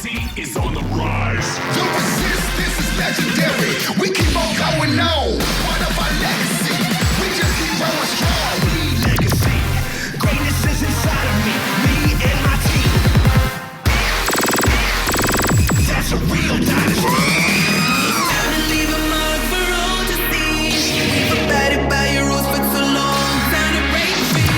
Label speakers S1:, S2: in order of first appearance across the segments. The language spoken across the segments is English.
S1: galaxy is on the rise.
S2: The resistance is legendary. We keep on going on. Part of our legacy. We just keep growing strong. We legacy. Greatness is inside of me. Me and my team. That's a real dynasty.
S3: Time to leave a mark for all to see. We've abided by your rules for too long. Time to break free.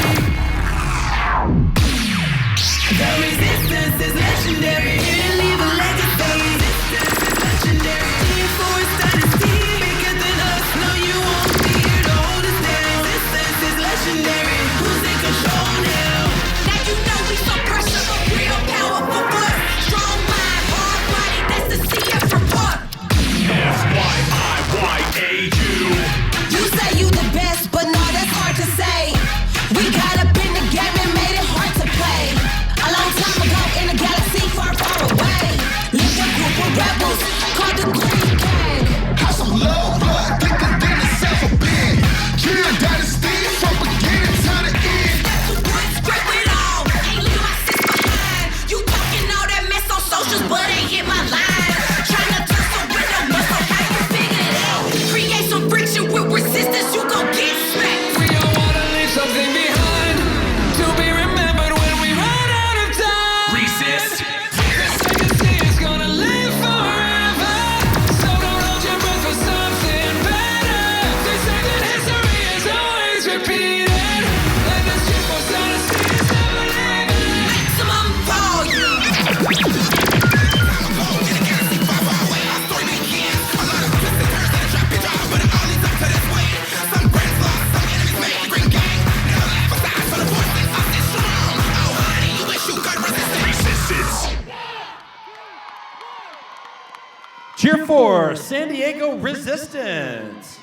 S3: The resistance is legendary. Here to leave a legacy. Resistance is legendary. CheerForce dynasty. Bigger than us. No, you won't be here to hold us down. Resistance is legendary. Who's in control now?
S4: Now you know we so personal, real powerful force. Strong mind, hard body, that's the CF report.
S1: FYIYAU.
S4: You say you the best, but no, that's hard to say. We got up in the game and made it hard to play. A long time ago in a galaxy far, far away. Lived a group of rebels called the Green Gang.
S2: House of love, blood, thicker than the self-a-bid. Cheer dynasty from beginning to the end.
S4: That's the one script with all. Ain't leave my sis behind. You talking all that mess on socials, but ain't hit my line. Trying to turn some window muscle, how you figure it out? Create some friction with resistance, you gon' get smacked.
S3: We all wanna leave something behind to be remembered when we run out of time.
S1: Resist.
S3: This legacy is gonna live forever. So don't hold your breath for something better. They say that history is always repeated, and this CheerForce dynasty is never leaving.
S4: Maximum volume.
S1: Resistance.
S5: CheerForce San Diego Resistance.